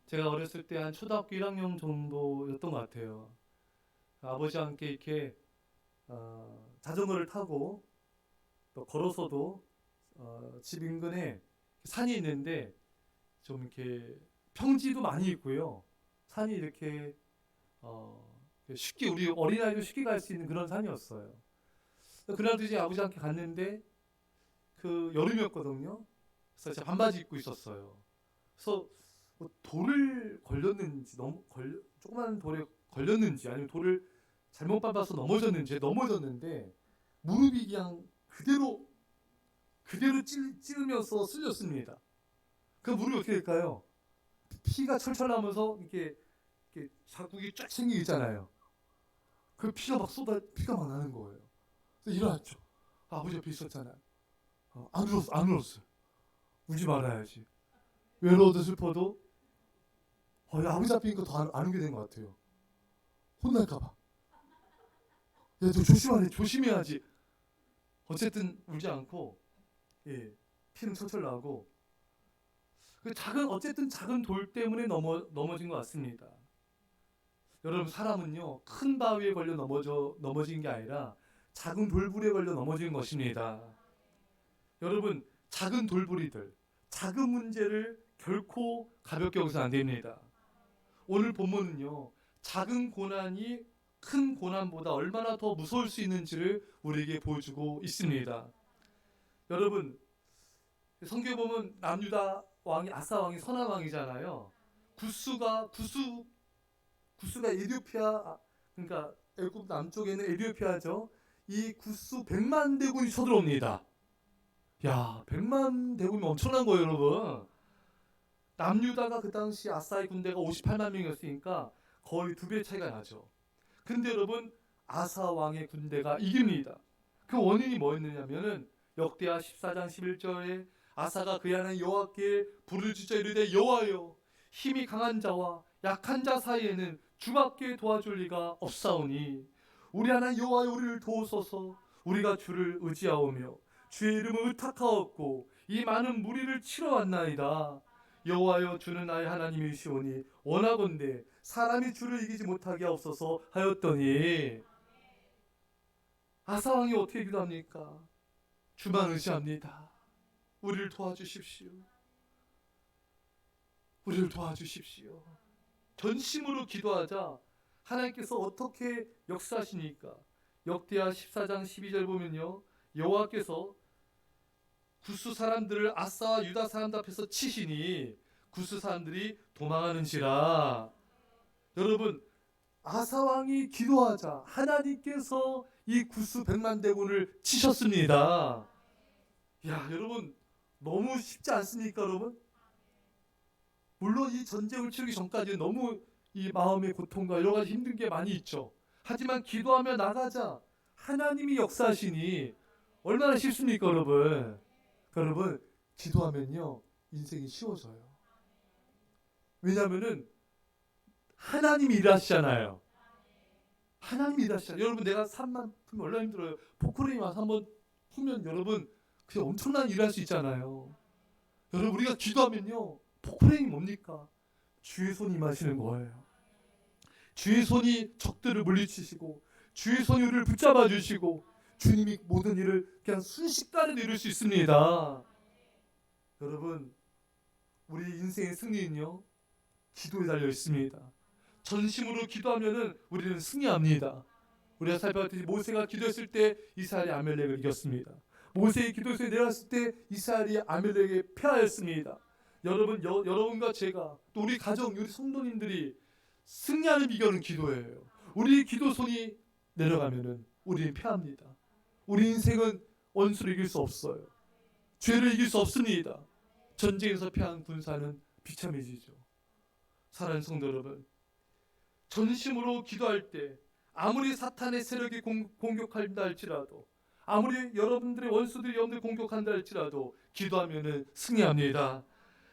제가 어렸을 때 한 초등학교 1학년 정도였던 것 같아요. 아버지와 함께 이렇게 자전거를 타고 또 걸어서도 집 인근에 산이 있는데 좀 이렇게 평지도 많이 있고요. 산이 이렇게 쉽게 우리 어린아이도 쉽게 갈 수 있는 그런 산이었어요. 그날도 이제 아버지와 함께 갔는데 그 여름이었거든요. 그래서 제가 반바지 입고 있었어요. 그래서 뭐 돌을 걸렸는지 조그마한 돌에 걸렸는지 아니면 돌을 잘못 밟아서 넘어졌는지 넘어졌는데 무릎이 그냥 그대로 찌르면서 쓸렸습니다. 그 무릎이 어떻게 될까요? 피가 철철 나면서 이렇게 자국이 쫙 생기고 있잖아요. 그 피가 막 나는 거예요. 그래서 일어났죠. 아버지 옆에 있었잖아요. 안 울었어요. 울지 말아야지. 외로워도 슬퍼도 아버지 앞에 있는 거 더 안 울게 된 것 같아요. 혼날까봐. 야, 너 조심해야지. 어쨌든 울지 않고, 예, 피는 철철 나고, 어쨌든 작은 돌 때문에 넘어진 것 같습니다. 여러분, 사람은요, 큰 바위에 걸려 넘어진 게 아니라 작은 돌불에 걸려 넘어진 것입니다. 여러분, 작은 돌부리들, 작은 문제를 결코 가볍게 여기서 안 됩니다. 오늘 본문은요, 작은 고난이 큰 고난보다 얼마나 더 무서울 수 있는지를 우리에게 보여주고 있습니다. 여러분, 성경에 보면 남유다 왕이 아사 왕이 선한 왕이잖아요. 구스가 에디오피아, 그러니까 애굽 남쪽에 있는 에디오피아죠. 이 구스 100만 대군이 쳐들어옵니다. 야, 100만 대군이 엄청난 거예요, 여러분. 남유다가 그 당시 아사의 군대가 58만 명이었으니까 거의 2배 차이가 나죠. 근데 여러분, 아사 왕의 군대가 이깁니다. 그 원인이 뭐였느냐면은 역대하 14장 11절에 아사가 그의 하나님 여호와께 부르짖어 이르되 여호와여 힘이 강한 자와 약한 자 사이에는 주밖에 도와줄 리가 없사오니 우리 하나님 여호와여 우리를 도우소서. 우리가 주를 의지하오며 주의 이름을 의탁하옵고 이 많은 무리를 치러 왔나이다. 여호와여 주는 나의 하나님이시오니 원하건대 사람이 주를 이기지 못하게 하옵소서 하였더니 아사 왕이 어떻게 기도합니까? 주만 의지합니다. 우리를 도와주십시오. 우리를 도와주십시오. 전심으로 기도하자 하나님께서 어떻게 역사하시니까? 역대하 14장 12절 보면요, 여호와께서 구스 사람들을 아사와 유다 사람들 앞에서 치시니 구스 사람들이 도망하는지라. 여러분, 아사 왕이 기도하자 하나님께서 이 구스 100만 대군을 치셨습니다. 야, 여러분, 너무 쉽지 않습니까, 여러분? 물론 이 전쟁을 치르기 전까지 너무 이 마음의 고통과 여러 가지 힘든 게 많이 있죠. 하지만 기도하며 나가자 하나님이 역사하시니 얼마나 쉽습니까, 여러분? 여러분, 기도하면요 인생이 쉬워져요. 왜냐하면은 하나님이 일하시잖아요. 하나님이 일하시잖아요. 여러분, 내가 산만 풀면 얼마나 힘들어요. 포크레인 와서 한번 풀면 여러분 그냥 엄청난 일을 할 수 있잖아요. 여러분, 우리가 기도하면요 포크레인이 뭡니까? 주의 손이 임하시는 거예요. 주의 손이 적들을 물리치시고 주의 손이 우리를 붙잡아 주시고 주님이 모든 일을 그냥 순식간에 이룰 수 있습니다. 여러분, 우리 인생의 승리는요 기도에 달려 있습니다. 전심으로 기도하면은 우리는 승리합니다. 우리가 살펴봤듯이 모세가 기도했을 때 이스라엘이 아멜렉을 이겼습니다. 모세의 기도에서 내려갔을 때 이스라엘이 아멜렉에 패하였습니다. 여러분과 제가 또 우리 가정, 우리 성도님들이 승리하는 비결은 기도예요. 우리 기도 손이 내려가면은 우리는 패합니다. 우리 인생은 원수를 이길 수 없어요. 죄를 이길 수 없습니다. 전쟁에서 패한 군사는 비참해지죠. 사랑하는 성도 여러분, 전심으로 기도할 때 아무리 사탄의 세력이 공격한다 할지라도, 아무리 여러분들의 원수들이 여러분들 공격한다 할지라도 기도하면은 승리합니다.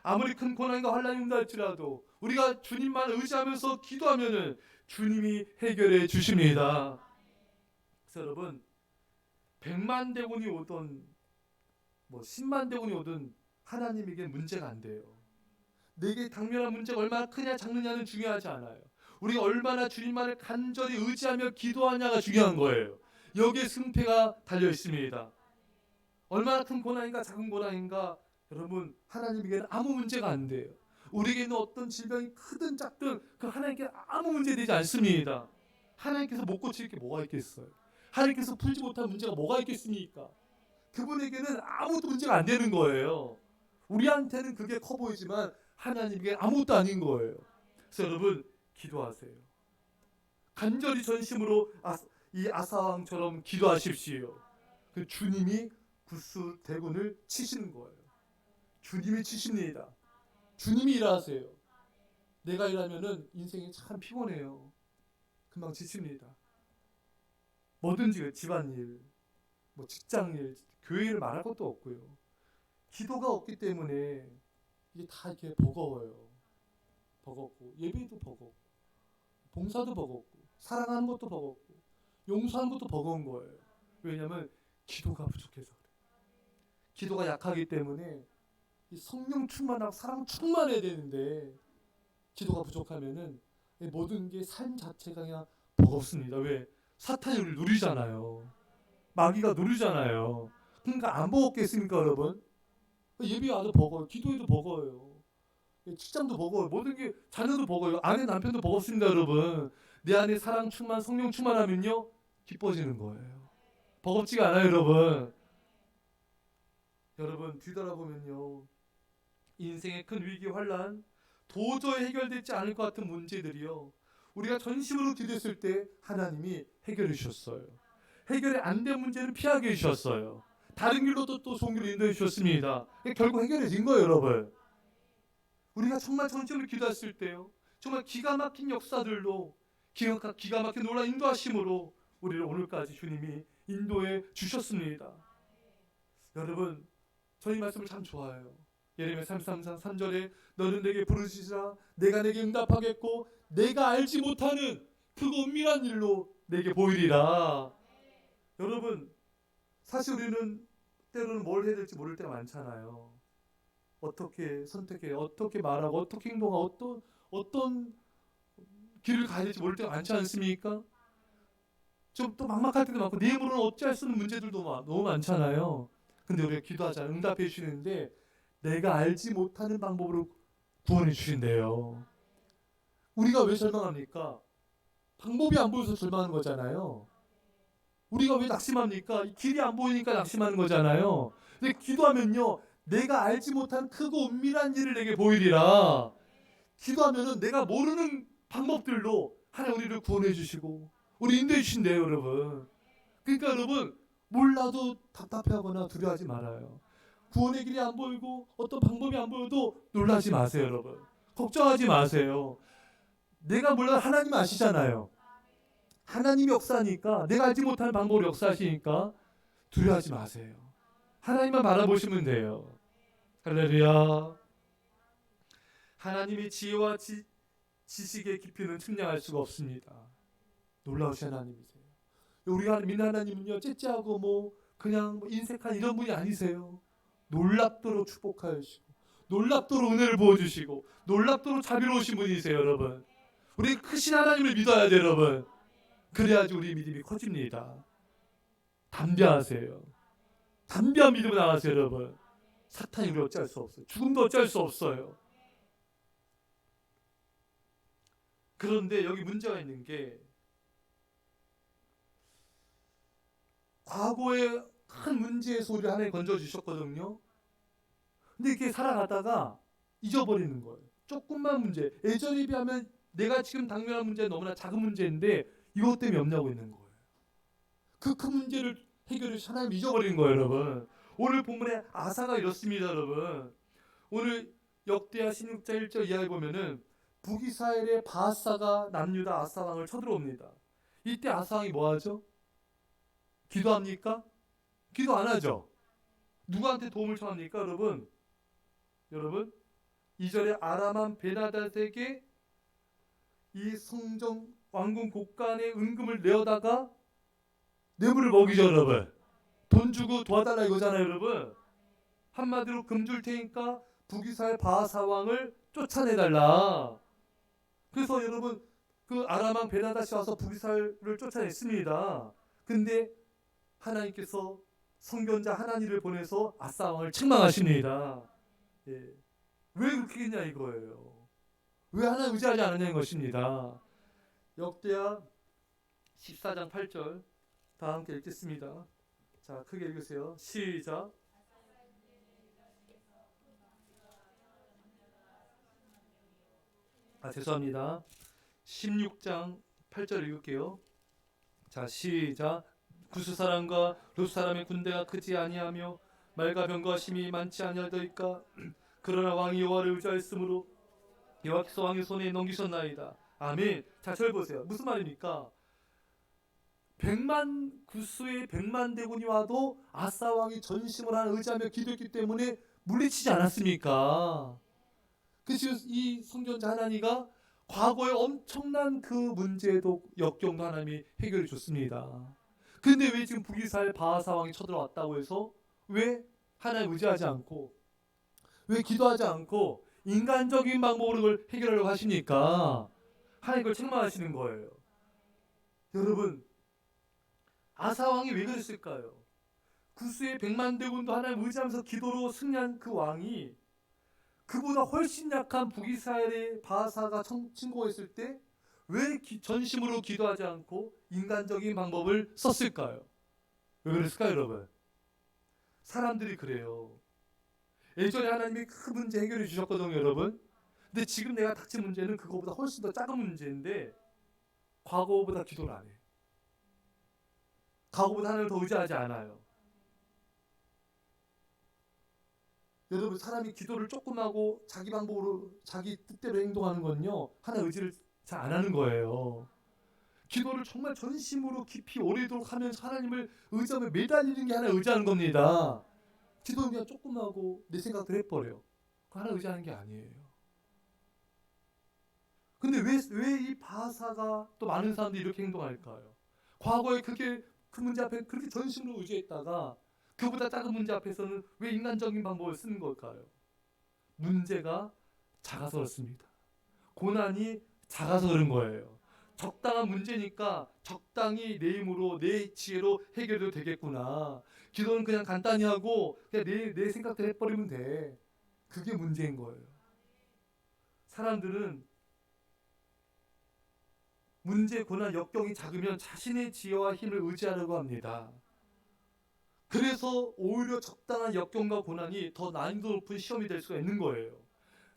아무리 큰 고난과 환란이 온다 할지라도 우리가 주님만 의지하면서 기도하면은 주님이 해결해 주십니다. 그래서 여러분, 100만 대군이 오든 10만 대군이 오든 하나님에게 문제가 안 돼요. 내게 당면한 문제가 얼마나 크냐 작느냐는 중요하지 않아요. 우리가 얼마나 주님만을 간절히 의지하며 기도하냐가 중요한 거예요. 여기에 승패가 달려 있습니다. 얼마나 큰 고난인가 작은 고난인가, 여러분 하나님에게는 아무 문제가 안 돼요. 우리에게는 어떤 질병이 크든 작든 그 하나님께 아무 문제 되지 않습니다. 하나님께서 못 고칠 게 뭐가 있겠어요? 하나님께서 풀지 못한 문제가 뭐가 있겠습니까? 그분에게는 아무것도 문제가 안 되는 거예요. 우리한테는 그게 커 보이지만 하나님에게 아무것도 아닌 거예요. 그래서 여러분 기도하세요. 간절히 전심으로 이 아사왕처럼 기도하십시오. 그 주님이 구스 대군을 치시는 거예요. 주님이 치십니다. 주님이 일하세요. 내가 일하면은 인생이 참 피곤해요. 금방 지칩니다. 뭐든지 집안일, 뭐 직장일, 교회를 말할 것도 없고요. 기도가 없기 때문에 이게 다 이렇게 버거워요. 버겁고 예배도 버겁고 봉사도 버겁고 사랑하는 것도 버겁고 용서하는 것도 버거운 거예요. 왜냐하면 기도가 부족해서 그래요. 기도가 약하기 때문에 이 성령 충만하고 사랑 충만해야 되는데 기도가 부족하면은 모든 게 삶 자체가 그냥 버겁습니다. 왜? 사탄이 우리를 누리잖아요. 마귀가 누리잖아요. 그러니까 안 버겁겠습니까, 여러분? 예배 와도 버거워요. 기도해도 버거워요. 직장도 버거워요. 모든 게 자녀도 버거워요. 아내 남편도 버겁습니다, 여러분. 내 안에 사랑 충만, 성령 충만하면요 기뻐지는 거예요. 버겁지가 않아요, 여러분. 여러분 뒤돌아보면요 인생의 큰 위기 환란, 도저히 해결되지 않을 것 같은 문제들이요 우리가 전심으로 기도했을 때 하나님이 해결해 주셨어요. 해결이 안 된 문제는 피하게 해주셨어요. 다른 길로도 또 좋은 길로 인도해 주셨습니다. 결국 해결해진 거예요, 여러분. 우리가 정말 전심으로 기도했을 때요 정말 기가 막힌 역사들로 기가 막힌 놀라운 인도하심으로 우리를 오늘까지 주님이 인도해 주셨습니다. 여러분 저희 말씀을 참 좋아해요. 예레미야 33장 3절에 너는 내게 부르시자 내가 내게 응답하겠고 내가 알지 못하는 크고 은밀한 일로 내게 보이리라. 여러분 사실 우리는 때로는 뭘 해야 될지 모를 때가 많잖아요. 어떻게 선택해요, 어떻게 말하고 어떻게 행동하고 어떤 길을 가야 될지 모를 때가 많지 않습니까? 좀 또 막막할 때도 많고 내 힘으로는 어찌할 수 없는 문제들도 너무 많잖아요. 근데 우리가 기도하자 응답해 주시는데 내가 알지 못하는 방법으로 구원해 주신대요. 우리가 왜 절망합니까? 방법이 안 보여서 절망하는 거잖아요. 우리가 왜 낙심합니까? 길이 안 보이니까 낙심하는 거잖아요. 근데 기도하면요 내가 알지 못한 크고 은밀한 일을 내게 보이리라. 기도하면은 내가 모르는 방법들로 하나님 우리를 구원해 주시고 우리 인도해 주신대요, 여러분. 그러니까 여러분 몰라도 답답해하거나 두려워하지 말아요. 구원의 길이 안 보이고 어떤 방법이 안 보여도 놀라지 마세요, 여러분. 걱정하지 마세요. 내가 몰라도 하나님 아시잖아요. 하나님이 역사하니까 내가 알지 못하는 방법으로 역사하시니까 두려워하지 마세요. 하나님만 바라보시면 돼요. 할렐루야. 하나님의 지혜와 지식의 깊이는 측량할 수가 없습니다. 놀라우신 하나님이세요. 우리가 믿는 하나님은요 째째하고 뭐 그냥 인색한 이런 분이 아니세요. 놀랍도록 축복하여 주시고 놀랍도록 은혜를 부어주시고 놀랍도록 자비로우신 분이세요, 여러분. 우리 크신 하나님을 믿어야 돼요, 여러분. 그래야지 우리 믿음이 커집니다. 담대하세요. 담대한 믿음을 나가세요, 여러분. 사탄이 우리 어찌할 수 없어요. 죽음도 어찌할 수 없어요. 그런데 여기 문제가 있는 게 과거에 큰 문제에서 우리 하나님 건져주셨거든요. 근데 이렇게 살아가다가 잊어버리는 거예요. 조금만 문제. 예전에 비하면 내가 지금 당면한 문제는 너무나 작은 문제인데 이것 때문에 염려하고 있는 거예요. 그 큰 문제를 해결을 하나님 잊어버리는 거예요, 여러분. 오늘 본문에 아사가 이렇습니다, 여러분. 오늘 역대하 16장 1절 이하에 보면은 북이스라엘의 바하사가 남유다 아사왕을 쳐들어옵니다. 이때 아사왕이 뭐하죠? 기도합니까? 기도 안 하죠. 누구한테 도움을 청합니까, 여러분? 여러분 2절에 아람한 베나닷에게 이 성정 왕궁 곳간의 은금을 내어다가 뇌물을 먹이죠, 여러분. 돈 주고 도와달라 이거잖아요, 여러분. 한마디로 금 줄 테니까 북이스라엘 바하사 왕을 쫓아내달라. 그래서 여러분 그 아람 왕 베나다시 와서 북이스라엘을 쫓아냈습니다. 근데 하나님께서 선견자 하나니를 보내서 아사 왕을 책망하십니다. 예. 왜 그렇게 했냐 이거예요. 왜 하나님 의지하지 않느냐는 것입니다. 역대하 14장 8절 다 함께 읽겠습니다. 자, 크게 읽으세요. 시작. 죄송합니다. 16장 8절 읽을게요. 자, 시작. 구스 사람과 롯 사람의 군대가 크지 아니하며 말과 병과 심이 많지 아니하더이까. 그러나 왕이 여호와를 의지하였으므로 여호와께서 왕의 손에 넘기셨나이다. 아멘. 자, 절 보세요. 무슨 말입니까? 100만 구스의 100만 대군이 와도 아사 왕이 전심을 하나 의지하며 기도했기 때문에 물리치지 않았습니까? 그래서 이 선견자 하나니가 과거에 엄청난 그 문제도 역경도 하나님이 해결해 줬습니다. 근데 왜 지금 북이스라엘 바하사 왕이 쳐들어왔다고 해서 왜 하나님 의지하지 않고 왜 기도하지 않고 인간적인 방법으로 그걸 해결하려고 하시니까 하나님 그걸 책망하시는 거예요. 여러분, 아사 왕이 왜 그랬을까요? 구스의 100만 대군도 하나님 의지하면서 기도로 승리한 그 왕이 그보다 훨씬 약한 북이스라엘의 바하사가 침공했을 때 왜 전심으로 기도하지 않고 인간적인 방법을 썼을까요? 왜 그랬을까요, 여러분? 사람들이 그래요. 예전에 하나님이 그 문제 해결해 주셨거든요, 여러분. 근데 지금 내가 닥친 문제는 그거보다 훨씬 더 작은 문제인데 과거보다 기도를 안 해. 과거보다 하나님을 더 의지하지 않아요. 여러분, 사람이 기도를 조금 하고 자기 방법으로 자기 뜻대로 행동하는 건요, 하나님 의지를 잘 안 하는 거예요. 기도를 정말 전심으로 깊이 오래도록 하면서 하나님을 의지하며 매달리는 게 하나님 의지하는 겁니다. 기도는 그냥 조금 하고 내 생각대로 해버려요. 그거 하나님 의지하는 게 아니에요. 근데 왜 이 바하사가 또 많은 사람들이 이렇게 행동할까요? 과거에 그렇게 그 문제 앞에 그렇게 전심으로 의지했다가 그보다 작은 문제 앞에서는 왜 인간적인 방법을 쓰는 걸까요? 문제가 작아서 그렇습니다. 고난이 작아서 그런 거예요. 적당한 문제니까 적당히 내 힘으로 내 지혜로 해결해도 되겠구나. 기도는 그냥 간단히 하고 그냥 내 생각대로 해버리면 돼. 그게 문제인 거예요. 사람들은 문제, 고난, 역경이 작으면 자신의 지혜와 힘을 의지하려고 합니다. 그래서 오히려 적당한 역경과 고난이 더 난이도 높은 시험이 될 수가 있는 거예요.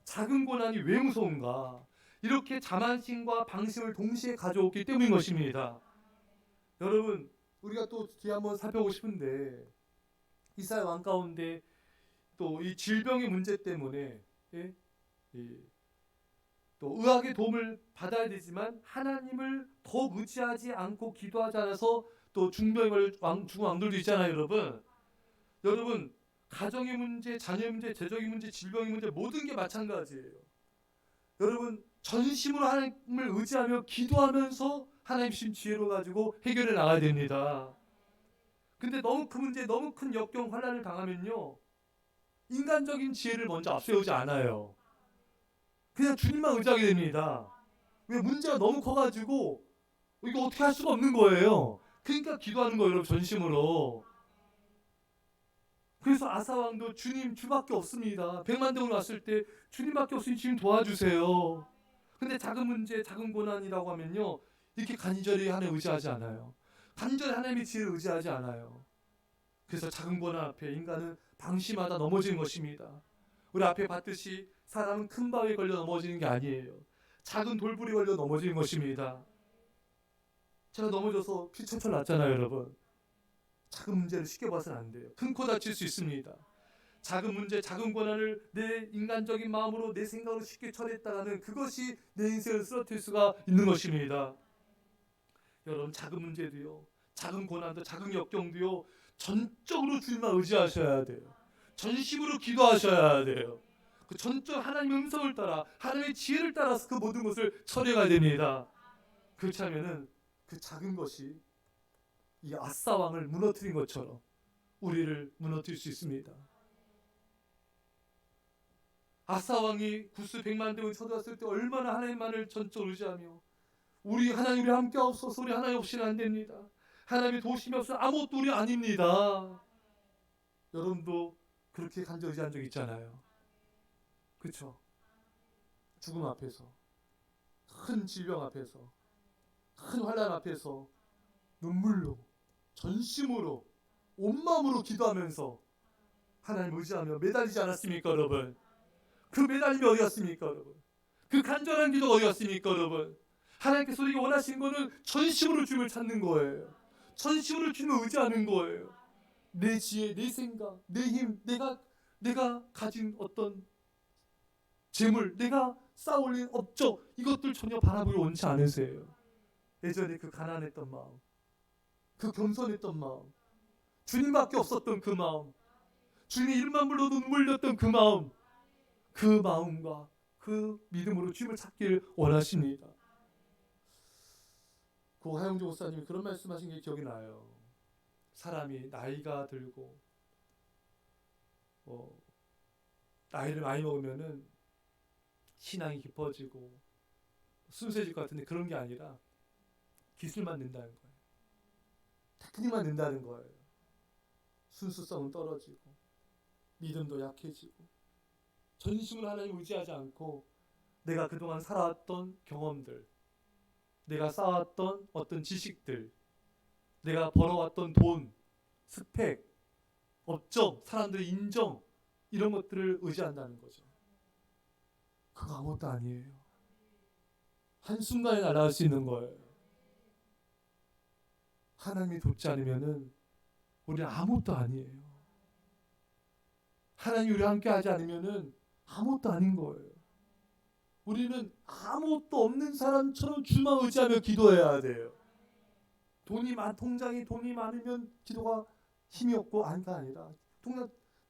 작은 고난이 왜 무서운가? 이렇게 자만심과 방심을 동시에 가져오기 때문인 것입니다. 여러분, 우리가 또 뒤에 한번 살펴보고 싶은데 이스라엘 왕 가운데 또 이 질병의 문제 때문에 또 의학의 도움을 받아야 되지만 하나님을 더 의지하지 않고 기도하지 않아서 또 중병이 걸린 죽은 왕들도 있잖아요, 여러분. 여러분, 가정의 문제, 자녀의 문제, 재정의 문제, 질병의 문제 모든 게 마찬가지예요. 여러분, 전심으로 하나님을 의지하며 기도하면서 하나님 신 지혜로 가지고 해결해 나가야 됩니다. 근데 너무 큰 문제, 너무 큰 역경, 환난을 당하면요, 인간적인 지혜를 먼저 앞세우지 않아요. 그냥 주님만 의지하게 됩니다. 왜? 문제가 너무 커가지고 이거 어떻게 할 수가 없는 거예요. 그러니까 기도하는 거예요, 여러분, 전심으로. 그래서 아사 왕도 주님, 주밖에 없습니다. 100만 대군 왔을 때 주님밖에 없으니 주님 도와주세요. 근데 작은 문제, 작은 고난이라고 하면요, 이렇게 간절히 하나님 의지하지 않아요. 간절히 하나님의 지혜를 의지하지 않아요. 그래서 작은 고난 앞에 인간은 방심하다 넘어지는 것입니다. 우리 앞에 봤듯이 사람은 큰 바위에 걸려 넘어지는 게 아니에요. 작은 돌불이 걸려 넘어지는 것입니다. 제가 넘어져서 피 철철 났잖아요, 여러분. 작은 문제를 쉽게 봐서는 안 돼요. 큰 코 다칠 수 있습니다. 작은 문제, 작은 고난을 내 인간적인 마음으로 내 생각으로 쉽게 처리했다가는 그것이 내 인생을 쓰러뜨릴 수가 있는 것입니다. 여러분, 작은 문제도요, 작은 고난도, 작은 역경도요, 전적으로 주님만 의지하셔야 돼요. 전심으로 기도하셔야 돼요. 그 전적 하나님의 음성을 따라, 하나님의 지혜를 따라서 그 모든 것을 처리해야 됩니다. 그렇지 않으면은 그 작은 것이 이 아사 왕을 무너뜨린 것처럼 우리를 무너뜨릴 수 있습니다. 아사 왕이 구스 100만 대군 쳐들어왔을 때 얼마나 하나님만을 전적으로 의지하며 우리 하나님이 함께 없어서 우리 하나님 없이는 안 됩니다. 하나님이 도우심이 없으면 아무것도 우리 아닙니다. 여러분도 그렇게 간절히 의지한 적 있잖아요. 그렇죠? 죽음 앞에서, 큰 질병 앞에서, 큰 환난 앞에서 눈물로, 전심으로, 온 마음으로 기도하면서 하나님 의지하며 매달리지 않았습니까, 여러분? 그 매달림이 어디 갔습니까, 여러분? 그 간절한 기도가 어디 갔습니까, 여러분? 하나님께서 우리가 원하신 거는 전심으로 주님을 찾는 거예요. 전심으로 주님을 의지하는 거예요. 내 지혜, 내 생각, 내 힘, 내가 가진 어떤 재물, 내가 쌓아올린 업적, 이것들 전혀 바라보기 원치 않으세요. 예전에 그 가난했던 마음, 그 겸손했던 마음, 주님밖에 없었던 그 마음, 주님의 이름만 불러도 눈물 흘렸던 그 마음, 그 마음과 그 믿음으로 주님을 찾기를 원하십니다. 고 하영주 목사님이 그런 말씀하신 게 기억이 나요. 사람이 나이가 들고 나이를 많이 먹으면은 신앙이 깊어지고 순수해질 것 같은데 그런 게 아니라 기술만 는다는 거예요. 테크닉만 는다는 거예요. 순수성은 떨어지고 믿음도 약해지고 전심으로 하나님 의지하지 않고 내가 그동안 살아왔던 경험들, 내가 쌓아왔던 어떤 지식들, 내가 벌어왔던 돈, 스펙, 업적, 사람들의 인정, 이런 것들을 의지한다는 거죠. 그거 아무것도 아니에요. 한순간에 날아갈 수 있는 거예요. 하나님이 돕지 않으면은 우리는 아무것도 아니에요. 하나님이 우리와 함께 하지 않으면은 아무것도 아닌 거예요. 우리는 아무것도 없는 사람처럼 주만 의지하며 기도해야 돼요. 통장에 돈이 많으면 기도가 힘이 없고 아니라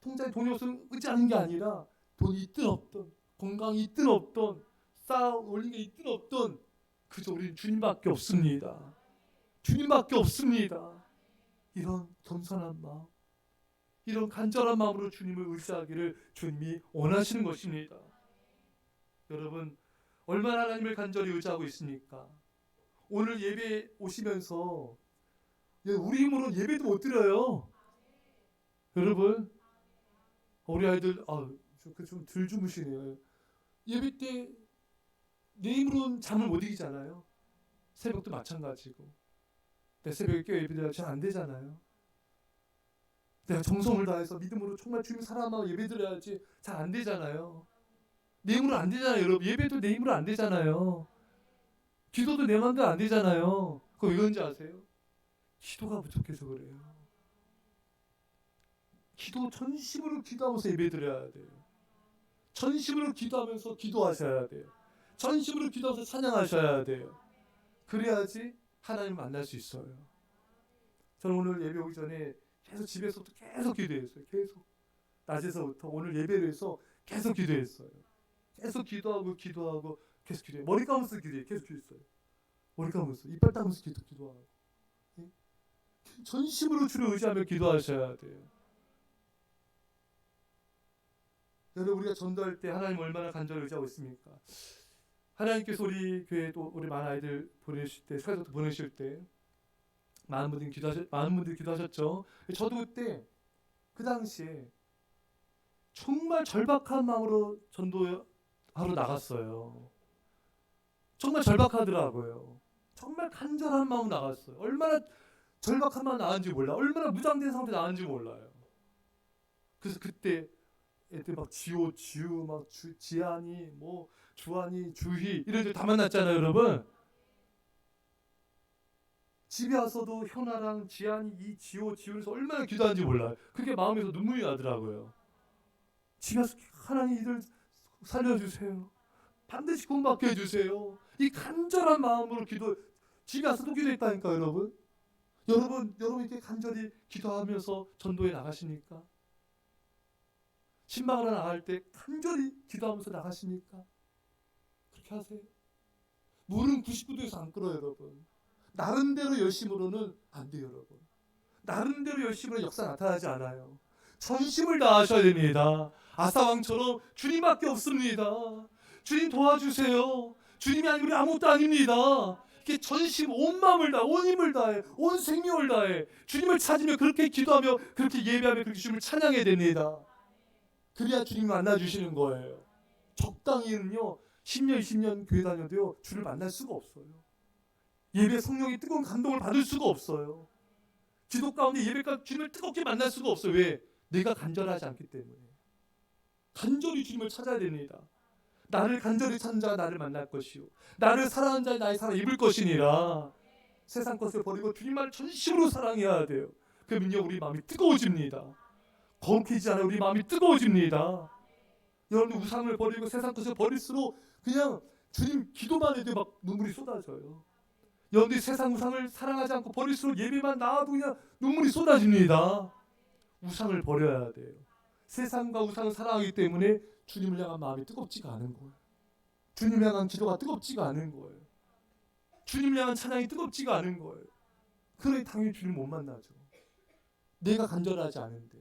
통장에 돈이 없으면 의지하는 게 아니라 돈이 있든 없든 건강이 있든 없든 쌓아 올린 게 있든 없든 그저 우리는 주님밖에 없습니다. 주님밖에 없습니다. 이런 겸손한 마음, 이런 간절한 마음으로 주님을 의지하기를 주님이 원하시는 것입니다. 여러분, 얼마나 하나님을 간절히 의지하고 있습니까? 오늘 예배 오시면서 우리 힘으로 예배도 못 드려요. 여러분, 우리 아이들 좀 덜 주무시네요. 예배 때 내 힘으로는 잠을 못 이기잖아요. 새벽도 마찬가지고. 내 새벽에 깨어 예배드려야 잘 안 되잖아요. 내가 정성을 다해서 믿음으로 정말 주님 사랑하고 예배드려야지 잘 안 되잖아요. 내 힘으로 안 되잖아요, 여러분. 예배도 내 힘으로 안 되잖아요. 기도도 내 마음대로 안 되잖아요. 그거 왜 그런지 아세요? 기도가 부족해서 그래요. 기도 전심으로 기도하면서 예배드려야 돼요. 전심으로 기도하면서 기도하셔야 돼요. 전심으로 기도하면서 찬양하셔야 돼요. 그래야지 하나님 만날 수 있어요. 저는 오늘 예배 오기 전에 계속 집에서부터 계속 기도했어요. 계속 낮에서부터 오늘 예배를 해서 계속 기도했어요. 계속 기도하고 계속 기도해요. 머리 감으면서 기도해요. 계속 기도했어요. 머리 감으면서 이빨 닦으면서 기도하고 전심으로 주를 의지하며 기도하셔야 돼요. 여러분, 우리가 전도할 때 하나님 얼마나 간절히 의지하고 있습니까? 하나님께서 우리 교회에 또 우리 많은 아이들 보내실 때, 사회도 보내실 때 많은 분들이 기도하셨죠. 저도 그때 그 당시에 정말 절박한 마음으로 전도하러 나갔어요. 정말 절박하더라고요. 정말 간절한 마음 나갔어요. 얼마나 절박한 마음 나은지 몰라. 얼마나 무장된 상태 나은지 몰라요. 그래서 그때 애들 막 지우 막 지한이 뭐 주한이 주희 이런 애들 다 만났잖아요, 여러분. 집에 와서도 현아랑 지한이 지우면서 얼마나 기도하는지 몰라요. 그게 마음에서 눈물이 나더라고요. 집에 와서 하나님 이들 살려주세요. 반드시 구원받게 해주세요. 이 간절한 마음으로 집에 와서도 기도했다니까, 여러분. 여러분 이렇게 간절히 기도하면서 전도에 나가십니까? 신방으로 나갈 때 간절히 기도하면서 나가십니까? 그렇게 하세요. 물은 99도에서 안 끓어요, 여러분. 나름대로 열심으로는 안 돼요, 여러분. 나름대로 열심으로 역사 나타나지 않아요. 전심을 다하셔야 됩니다. 아사왕처럼 주님밖에 없습니다. 주님 도와주세요. 주님이 아니면 우리 아무것도 아닙니다. 이렇게 전심, 온 마음을 다, 온 힘을 다해, 온 생명을 다해 주님을 찾으며 그렇게 기도하며 그렇게 예배하며 그렇게 주님을 찬양해야 됩니다. 그래야 주님이 만나주시는 거예요. 적당히는요 10년 20년 교회 다녀도요 주를 만날 수가 없어요. 예배 성령의 뜨거운 감동을 받을 수가 없어요. 기도 가운데 예배가 주님을 뜨겁게 만날 수가 없어요. 왜? 내가 간절하지 않기 때문에. 간절히 주님을 찾아야 됩니다. 나를 간절히 찾는 자가 나를 만날 것이요 나를 사랑하는 자의 나의 사랑 입을 것이니라. 세상 것을 버리고 주님만을 전심으로 사랑해야 돼요. 그러면요 우리 마음이 뜨거워집니다. 거룩해지지 않아요. 우리 마음이 뜨거워집니다. 여러분 우상을 버리고 세상 것을 버릴수록 그냥 주님 기도만 해도 막 눈물이 쏟아져요. 여러분들이 세상 우상을 사랑하지 않고 버릴수록 예배만 나와도 그냥 눈물이 쏟아집니다. 우상을 버려야 돼요. 세상과 우상을 사랑하기 때문에 주님을 향한 마음이 뜨겁지가 않은 거예요. 주님을 향한 기도가 뜨겁지가 않은 거예요. 주님을 향한 찬양이 뜨겁지가 않은 거예요. 그러니 당연히 주님 못 만나죠. 내가 간절하지 않은데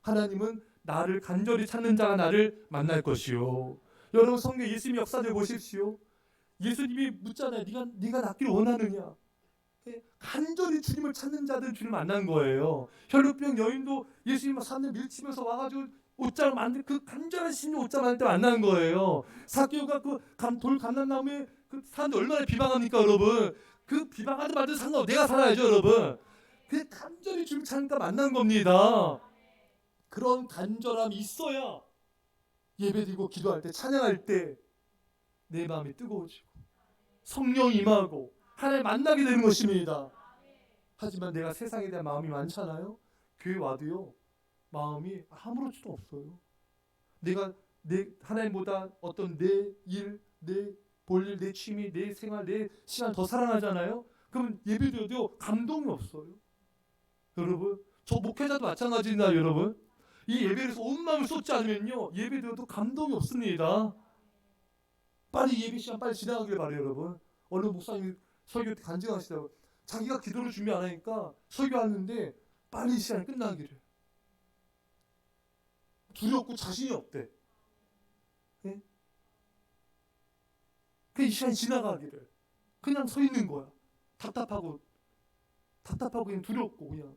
하나님은 나를 간절히 찾는 자가 나를 만날 것이요. 여러분 성경 예수님 역사를 보십시오. 예수님이 묻잖아요. 네가 낫기를 원하느냐? 간절히 주님을 찾는 자들은 주님 만난 거예요. 혈루병 여인도 예수님 산을 밀치면서 와가지고 옷장을 만들 그 간절한 심리 옷장 만들 때 만난 거예요. 사개오가 그 돌 감람나무에 그 사람들 얼마나 비방합니까 여러분? 그 비방하든 말든 상관없어. 내가 살아야죠 여러분. 그 간절히 주님 찾으니까 만난 겁니다. 그런 간절함이 있어야 예배드리고 기도할 때 찬양할 때 내 마음이 뜨거워지고 성령 임하고 하나님 만나게 되는 것입니다. 하지만 내가 세상에 대한 마음이 많잖아요. 교회 와도요 마음이 아무렇지도 없어요. 내가 내 하나님보다 어떤 내 일, 내 볼일, 내 취미, 내 생활, 내 시간 더 사랑하잖아요. 그러면 예배드려도 감동이 없어요. 여러분 저 목회자도 마찬가지입니다. 여러분 이 예배에서 온 마음을 쏟지 않으면요 예배드려도 감동이 없습니다. 빨리 예배 시간 빨리 지나가길 바래요. 여러분 어느 목사님이 설교 때 간증하시다고 자기가 기도를 준비 안 하니까 설교하는데 빨리 시간이 끝나기를 두렵고 자신이 없대. 예? 그 시간이 지나가기를 그냥 서 있는 거야. 답답하고 그냥 두렵고 그냥.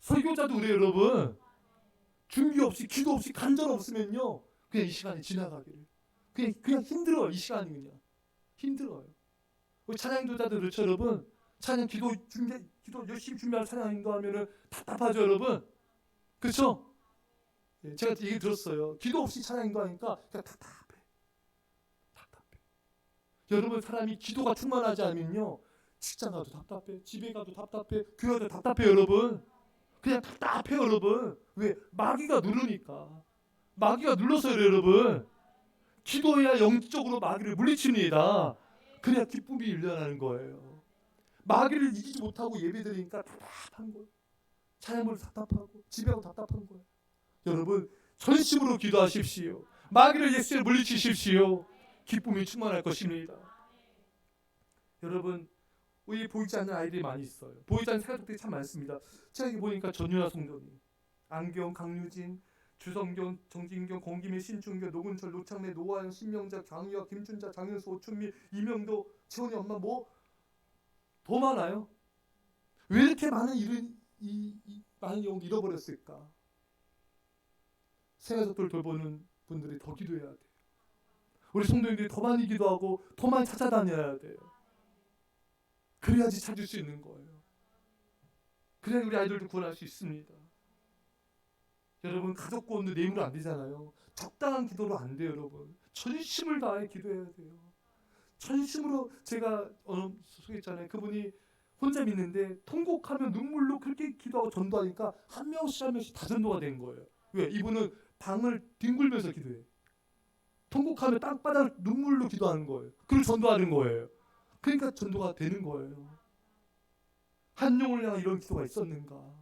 설교자도 그래요 여러분. 준비 없이 기도 없이 간절 없으면요 그냥 이 시간이 지나가기를 그냥 힘들어요. 이 시간이 그냥 힘들어요. 우리 찬양 인도자들 그렇죠 여러분. 찬양 기도 열심히 준비하는 찬양 인도하면은 답답하죠 여러분. 그렇죠? 예, 제가 얘기 들었어요. 기도 없이 찬양 인도하니까 그냥 답답해. 여러분 사람이 기도가 충만하지 않으면요 직장 가도 답답해, 집에 가도 답답해, 교회 가도 답답해 여러분. 그냥 답답해요 여러분. 왜? 마귀가 누르니까. 마귀가 눌러서요 여러분. 기도해야 영적으로 마귀를 물리칩니다. 그래야 기쁨이 일어나는 거예요. 마귀를 이기지 못하고 예배드리니까 답답한 거예요. 찬양을 답답하고 집에 가고 답답한 거예요. 여러분 전심으로 기도하십시오. 마귀를 예수에 물리치십시오. 기쁨이 충만할 것입니다. 여러분 우리 보이지 않는 아이들이 많이 있어요. 보이지 않는 생활들이 참 많습니다. 제가 여기 보니까 전유아 성도님, 안경, 강유진, 주성경, 정진경, 공김희, 신중경, 노근철, 노창래, 노아영, 신명자, 강유아, 김준자, 장윤수, 오춘미, 이명도, 채원이 엄마 뭐 더 많아요. 왜 이렇게 많은 많은 영혼을 잃어버렸을까? 생애석도를 돌보는 분들이 더 기도해야 돼요. 우리 성도님들이 더 많이 기도하고 더 많이 찾아다녀야 돼요. 그래야지 찾을 수 있는 거예요. 그래야 우리 아이들도 구원할 수 있습니다. 여러분 가족 구원도 내 힘으로 안 되잖아요. 적당한 기도로 안 돼요 여러분. 전심을 다해 기도해야 돼요. 전심으로 제가 소개했잖아요. 그분이 혼자 믿는데 통곡하면 눈물로 그렇게 기도하고 전도하니까 한 명씩 다 전도가 된 거예요. 왜? 이분은 방을 뒹굴면서 기도해. 통곡하면 땅바닥 눈물로 기도하는 거예요. 그걸 전도하는 거예요. 그러니까 전도가 되는 거예요. 한 영혼을 향한 이런 기도가 있었는가?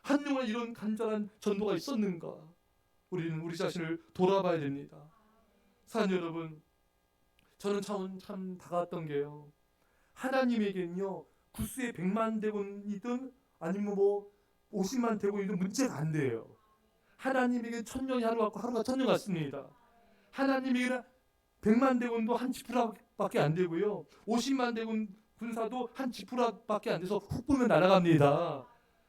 한 영혼에 이런 간절한 전도가 있었는가? 우리는 우리 자신을 돌아봐야 됩니다. 사랑 여러분, 저는 참 다가왔던 게요. 하나님에게는요, 구스에 100만 대군이든 아니면 뭐 50만 대군이든 문제가 안 돼요. 하나님에게 천년이 하루 같고 하루가 천년 같습니다. 하나님에게는 100만 대군도 한 지푸라밖에 안 되고요. 50만 대군 군사도 한 지푸라밖에 안 돼서 훅 보면 날아갑니다.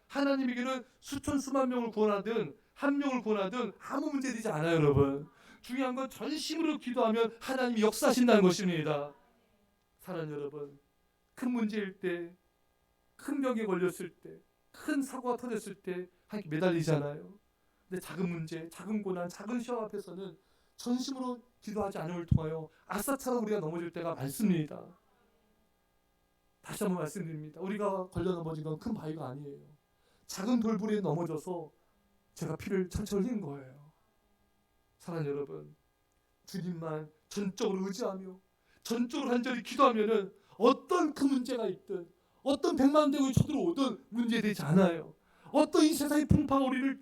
하나님에게는 수천 수만 명을 구원하든 한 명을 구원하든 아무 문제 되지 않아요, 여러분. 중요한 건 전심으로 기도하면 하나님이 역사하신다는 것입니다. 사랑하는 여러분, 큰 문제일 때, 큰 병에 걸렸을 때, 큰 사고가 터졌을 때 하나님께 매달리잖아요. 근데 작은 문제, 작은 고난, 작은 시험 앞에서는 전심으로 기도하지 않음을 통하여 아싸처럼 우리가 넘어질 때가 많습니다. 다시 한번 말씀드립니다. 우리가 걸려 넘어진 건 큰 바위가 아니에요. 작은 돌부리에 넘어져서 제가 피를 철철 흘린 거예요. 사랑하는 여러분, 주님만 전적으로 의지하며 전적으로 간절히 기도하면은 어떤 큰 문제가 있든 어떤 100만 대군이 쳐들어오든 문제되지 않아요. 어떤 이 세상의 풍파가 우리를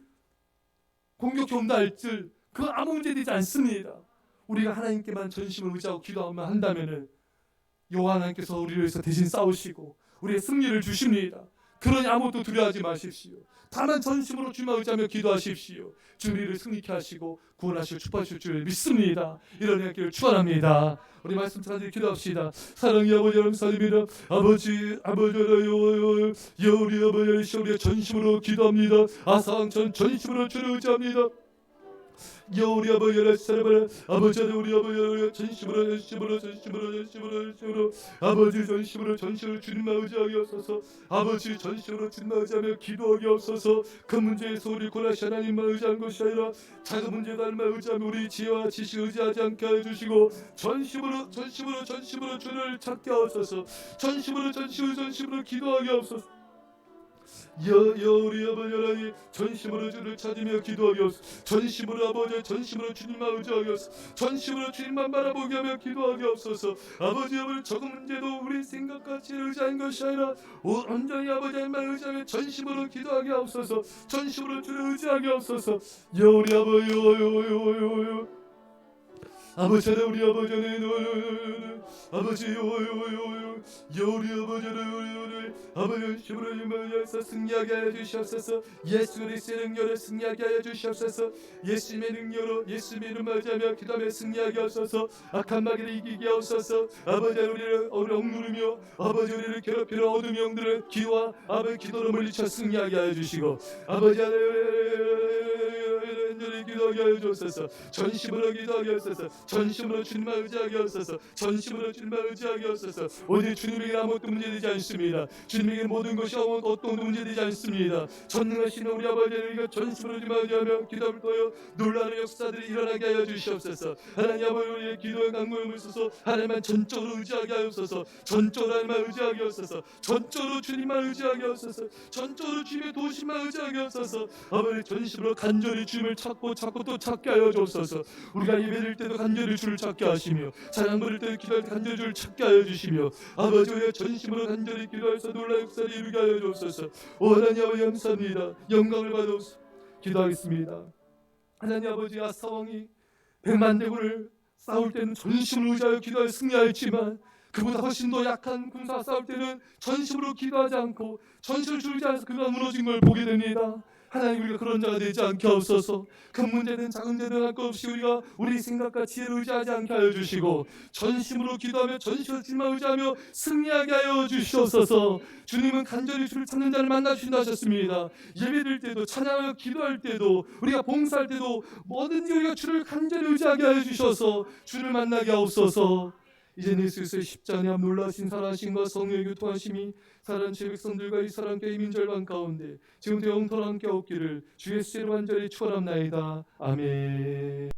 공격해 온다 할지 그건 아무 문제되지 않습니다. 우리가 하나님께만 전심을 의지하고 기도하면 한다면은 여호와 하나님께서 우리를 위해서 대신 싸우시고 우리의 승리를 주십니다. 그러니 아무것도 두려워하지 마십시오. 다만 전심으로 주님만 의지하며 기도하십시오. 주님을 승리케 하시고 구원하시고 축복하실 줄 믿습니다. 이런 은혜를 축원합니다. 우리 말씀 찾아 기도합시다. 사랑의 아버지 감사드립니다. 아버지 아버지여 우리 아버지 우리의 전심으로 기도합니다. 아상천 전심으로 주를 의지합니다. 우리 아버지를 사랑하는 아버지 우리 아버지를 전심으로 아버지 전심으로 주님만 의지하게 하소서. 아버지 전심으로 주님만 의지하며 기도하게 하소서. 큰 문제에서 우리 고라시 하나님만 의지하는 것이 아니라 작은 문제도 하나님만 의지하며 우리 지혜와 지식 의지하지 않게 해주시고 전심으로 주를 찾게 하소서. 전심으로 기도하게 하소서. 우리 아버지 하나님 전심으로 주를 찾으며 기도하게 하소서. 전심으로 아버지 전심으로 주님만 의지하게 하소서. 전심으로 주님만 바라보게 하며 기도하게 하소서. 아버지 적은 문제도 우리 생각같이 의지하는 것이 아니라 온전히 아버지 하나님만 의지하며 전심으로 기도하게 하소서. 전심으로 주를 의지하게 하소서. 우리 아버지 아버지 우리 아버지는 아버지 우리 아버지는 아버지 힘으로 임하여서 승리하게 하여 주시옵소서. 예수 그리스도의 능력으로 승리하게 하여 주시옵소서. 예수님의 능력으로 예수님의 이름 맞이하며 기도하며 승리하게 하소서. 악한 마귀를 이기게 하소서. 아버지 우리를 억누르며 아버지 우리를 괴롭히는 어둠의 영들을 기도와 아버지 기도로 물리쳐 승리하게 하여 주시고 아버지 기도하게 하여 주옵소서. 전심으로 기도하게 하소서. 전심으로 주님만 의지하게 하소서. 전심으로 주님만 의지하게 하소서. 오직 주님에게 아무것도 문제되지 않습니다. 주님에게 모든 것이 어떤 문제되지 않습니다. 전능하신 우리 아버지를 전심으로 주님만 의지하며 기도를 통하여 놀라는 역사들이 일어나게 하여 주시옵소서. 하나님 아버지 우리의 기도의 강구함을 있어서 하나님만 전적으로 의지하게 하옵소서. 전적으로 하나님만 의지하게 하옵소서. 전적으로 주님만 의지하게 하옵소서. 전적으로 주님의 도심만 의지하게 하옵소서. 아버지 전심으로 간절히 주님을 찾고 또 찾게 하여 주옵소서. 우리가 예배드릴 때도 간절히 주를 찾게 하시며 찬양 부를 때도 기도할 때 간절히 주를 찾게 하여 주시며 아버지 우리의 전심으로 간절히 기도해서 놀라운 역사를 이루게 하여 주옵소서. 오 하나님 아버지 감사합니다. 영광을 받아옵소서. 기도하겠습니다. 하나님 아버지 아사왕이 100만 대군을 싸울 때는 전심으로 의지하여 기도하여 승리하였지만 그보다 훨씬 더 약한 군사와 싸울 때는 전심으로 기도하지 않고 전심을 주지 않아서 그가 무너진 걸 보게 됩니다. 하나님 우리가 그런 자가 되지 않게 하옵소서. 큰 문제든 작은 문제든 할 것 없이 우리가 우리 생각과 지혜를 의지하지 않게 하여 주시고 전심으로 기도하며 전심으로 주님만 의지하며 승리하게 하여 주시옵소서. 주님은 간절히 주를 찾는 자를 만나주신다 하셨습니다. 예배드릴 때도 찬양하며 기도할 때도 우리가 봉사할 때도 뭐든지 우리가 주를 간절히 의지하게 하여 주셔서 주를 만나게 하옵소서. 이제 예수 그리스도의 십자가의 놀라신 살아심과 성령의 교통하심이 사랑하는 제 백성들과 이 사랑교회 이민절반 가운데 지금도 영원토록 함께 없기를 주 예수의 이름으로 간절히 축원합나이다. 아멘.